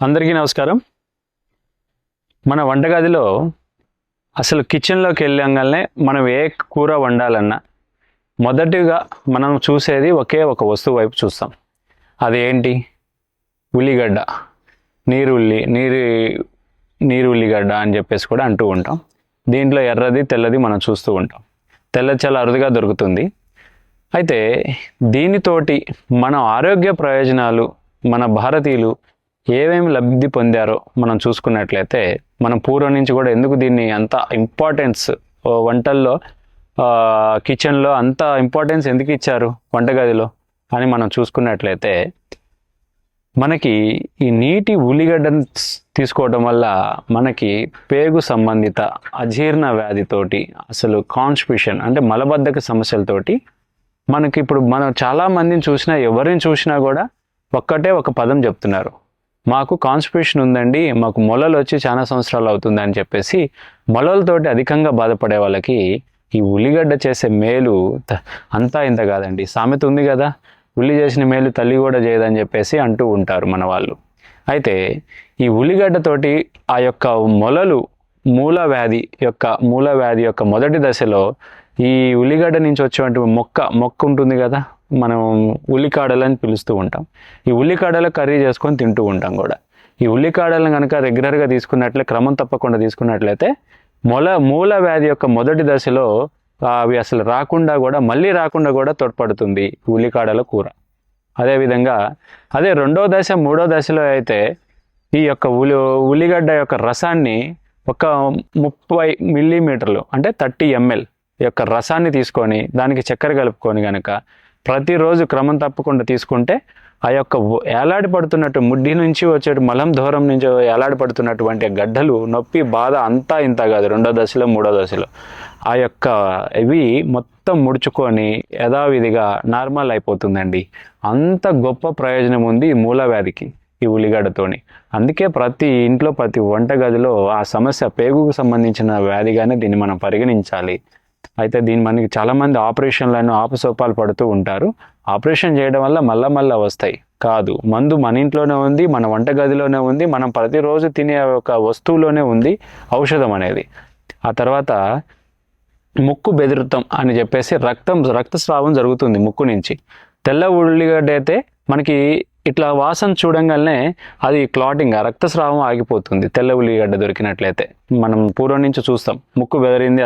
అందరికీ నమస్కారం. మన వంటగదిలో అసలు కిచెన్లోకి వెళ్ళంగానే మనం ఏ కూర వండాలన్నా మొదటిగా మనం చూసేది ఒకే ఒక వస్తువు వైపు చూస్తాం. అది ఏంటి? ఉల్లిగడ్డ. నీరు ఉల్లిగడ్డ అని చెప్పేసి కూడా అంటూ ఉంటాం. దీంట్లో ఎర్రది తెల్లది మనం చూస్తూ ఉంటాం. తెల్లది చాలా అరుదుగా దొరుకుతుంది. అయితే దీనితోటి మన ఆరోగ్య ప్రయోజనాలు మన భారతీయులు ఏమేమి లబ్ధి పొందారో మనం చూసుకున్నట్లయితే, మనం పూర్వం నుంచి కూడా ఎందుకు దీన్ని అంత ఇంపార్టెన్స్ వంటల్లో కిచెన్లో అంత ఇంపార్టెన్స్ ఎందుకు ఇచ్చారు వంటగదిలో అని మనం చూసుకున్నట్లయితే, మనకి ఈ నీటి ఉల్లిగడ్డను తీసుకోవడం వల్ల మనకి పేగు సంబంధిత అజీర్ణ వ్యాధితోటి, అసలు కాన్స్టిపేషన్ అంటే మలబద్ధక సమస్యలతోటి మనకి ఇప్పుడు మనం చాలామందిని చూసినా, ఎవరిని చూసినా కూడా ఒక్కటే ఒక పదం చెప్తున్నారు, మాకు కాన్స్టిపేషన్ ఉందండి, మాకు మొలలు వచ్చి చాలా సంవత్సరాలు అవుతుంది అని చెప్పేసి మొలలతోటి అధికంగా బాధపడే వాళ్ళకి ఈ ఉల్లిగడ్డ చేసే మేలు అంతా ఇంత కాదండి. సామెత ఉంది కదా, ఉల్లి చేసిన మేలు తల్లి కూడా చేయదని చెప్పేసి అంటూ ఉంటారు మన వాళ్ళు. అయితే ఈ ఉల్లిగడ్డతోటి ఆ యొక్క మూల వ్యాధి యొక్క మొదటి దశలో ఈ ఉల్లిగడ్డ నుంచి వచ్చేటువంటి మొక్క ఉంటుంది కదా, మనం ఉల్లికాడలని పిలుస్తూ ఉంటాం. ఈ ఉల్లికాడల కర్రీ చేసుకొని తింటూ ఉంటాం కూడా. ఈ ఉల్లికాడలను కనుక రెగ్యులర్గా తీసుకున్నట్లే, క్రమం తప్పకుండా తీసుకున్నట్లయితే మూల వ్యాధి యొక్క మొదటి దశలో అవి అసలు మళ్ళీ రాకుండా కూడా తోడ్పడుతుంది ఉల్లికాడల కూర. అదేవిధంగా అదే రెండో దశ మూడో దశలో అయితే ఈ యొక్క ఉల్లిగడ్డ యొక్క రసాన్ని ఒక 30 మిల్లీమీటర్లు అంటే 30 ml యొక్క రసాన్ని తీసుకొని దానికి చక్కెర కలుపుకొని కనుక ప్రతిరోజు క్రమం తప్పకుండా తీసుకుంటే ఆ యొక్క ఏలాడి పడుతున్నట్టు ముడ్డి నుంచి వచ్చే మలం దూరం నుంచి ఏలాడి పడుతున్నటువంటి గడ్డలు, నొప్పి, బాధ అంతా ఇంత కాదు. రెండో దశలో మూడో దశలో ఆ యొక్క ఇవి మొత్తం ముడుచుకొని యథావిధిగా నార్మల్ అయిపోతుందండి. అంత గొప్ప ప్రయోజనం ఉంది ఈ మూల వ్యాధికి ఈ ఉల్లిగడ్డతోని. అందుకే ప్రతి ఇంట్లో ప్రతి వంటగదిలో ఆ సమస్య పేగుకు సంబంధించిన వ్యాధిగానే దీన్ని మనం పరిగణించాలి. అయితే మనకి చాలామంది ఆపరేషన్లను ఆపసోపాలు పడుతూ ఉంటారు. ఆపరేషన్ చేయడం వల్ల మళ్ళా వస్తాయి కాదు, మందు మన ఇంట్లోనే ఉంది, మన వంటగదిలోనే ఉంది, మనం ప్రతిరోజు తినే ఒక వస్తువులోనే ఉంది ఔషధం అనేది. ఆ తర్వాత ముక్కు బెదురుతాం అని చెప్పేసి రక్తస్రావం జరుగుతుంది ముక్కు నుంచి. తెల్ల ఉల్లిగడ్డ అయితే మనకి ఇట్లా వాసన చూడంగానే అది క్లాటింగ్, రక్తస్రావం ఆగిపోతుంది. తెల్ల ఉల్లిగడ్డ దొరికినట్లయితే మనం పూర్వం నుంచి చూస్తాం, ముక్కు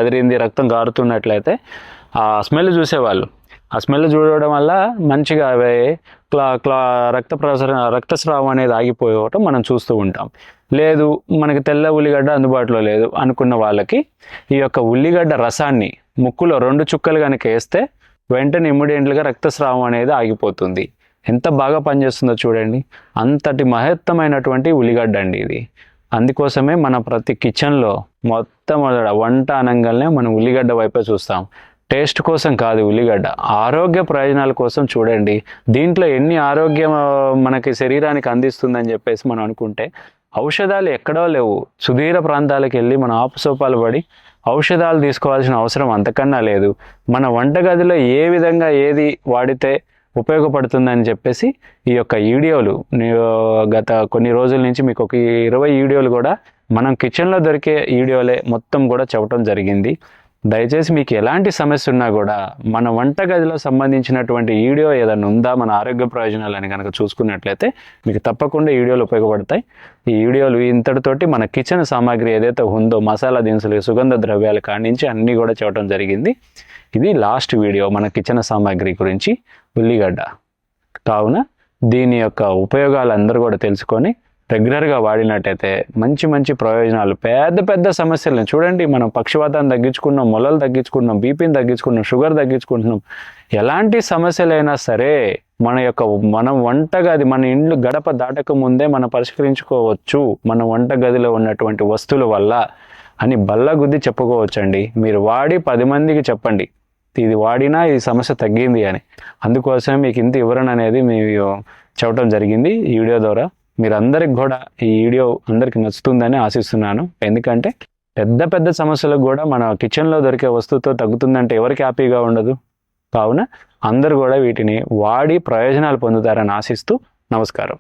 అదిరింది రక్తం గారుతున్నట్లయితే ఆ స్మెల్ చూసేవాళ్ళు. ఆ స్మెల్ చూడడం వల్ల మంచిగా అవే రక్తస్రావం అనేది ఆగిపోవటం మనం చూస్తూ ఉంటాం. లేదు మనకి తెల్ల ఉల్లిగడ్డ అందుబాటులో లేదు అనుకున్న వాళ్ళకి ఈ యొక్క ఉల్లిగడ్డ రసాన్ని ముక్కులో 2 చుక్కలు కనుక వేస్తే వెంటనే ఇమ్మీడియట్గా రక్తస్రావం అనేది ఆగిపోతుంది. ఎంత బాగా పనిచేస్తుందో చూడండి. అంతటి మహత్తమైనటువంటి ఉల్లిగడ్డ అండి ఇది. అందుకోసమే మన ప్రతి కిచెన్లో మొట్టమొదట వంట అనగానే మనం ఉల్లిగడ్డ వైపే చూస్తాం. టేస్ట్ కోసం కాదు, ఉల్లిగడ్డ ఆరోగ్య ప్రయోజనాల కోసం చూడండి. దీంట్లో ఎన్ని ఆరోగ్యం మనకి శరీరానికి అందిస్తుందని చెప్పేసి మనం అనుకుంటే ఔషధాలు ఎక్కడో లేవు. సుదూర ప్రాంతాలకు వెళ్ళి మనం ఆపసోపాలు పడి ఔషధాలు తీసుకోవాల్సిన అవసరం అంతకన్నా లేదు. మన వంటగదిలో ఏ విధంగా ఏది వాడితే ఉపయోగపడుతుందని చెప్పేసి ఈ యొక్క వీడియోలు గత కొన్ని రోజుల నుంచి మీకు ఒక 20 వీడియోలు కూడా మనం కిచెన్లో దొరికే వీడియోలే మొత్తం కూడా చెప్పడం జరిగింది. దయచేసి మీకు ఎలాంటి సమస్య ఉన్నా కూడా మన వంటగదిలో సంబంధించినటువంటి వీడియో ఏదైనా ఉందా మన ఆరోగ్య ప్రయోజనాలని కనుక చూసుకున్నట్లయితే మీకు తప్పకుండా వీడియోలు ఉపయోగపడతాయి. ఈ వీడియోలు ఇంతటితోటి మన కిచెన్ సామాగ్రి ఏదైతే ఉందో, మసాలా దినుసులు, సుగంధ ద్రవ్యాలు కాడి నుంచి అన్నీ కూడా చెప్పడం జరిగింది. ఇది లాస్ట్ వీడియో మన కిచెన్ సామాగ్రి గురించి, ఉల్లిగడ్డ. కావున దీని యొక్క ఉపయోగాలు అందరూ కూడా తెలుసుకొని రెగ్యులర్గా వాడినట్టయితే మంచి ప్రయోజనాలు, పెద్ద సమస్యలను చూడండి. మనం పక్షవాతాన్ని తగ్గించుకున్నాం, మొలలు తగ్గించుకున్నాం, బీపీని తగ్గించుకున్నాం, షుగర్ తగ్గించుకుంటున్నాం. ఎలాంటి సమస్యలైనా సరే మన వంటగది, మన ఇండ్లు గడప దాటక ముందే మనం పరిష్కరించుకోవచ్చు మన వంటగదిలో ఉన్నటువంటి వస్తువుల వల్ల అని బల్లగుద్ది చెప్పుకోవచ్చండి. మీరు వాడి 10 మందికి చెప్పండి, ఇది వాడినా ఈ సమస్య తగ్గింది అని. అందుకోసమే మీకు ఇంత వివరణ అనేది మేము చెప్పడం జరిగింది ఈ వీడియో ద్వారా. మీరందరికి కూడా ఈ వీడియో అందరికీ నచ్చుతుందని ఆశిస్తున్నాను. ఎందుకంటే పెద్ద సమస్యలకు కూడా మన కిచెన్లో దొరికే వస్తువుతో తగ్గుతుందంటే ఎవరికి హ్యాపీగా ఉండదు. కావున అందరూ కూడా వీటిని వాడి ప్రయోజనాలు పొందుతారని ఆశిస్తూ నమస్కారం.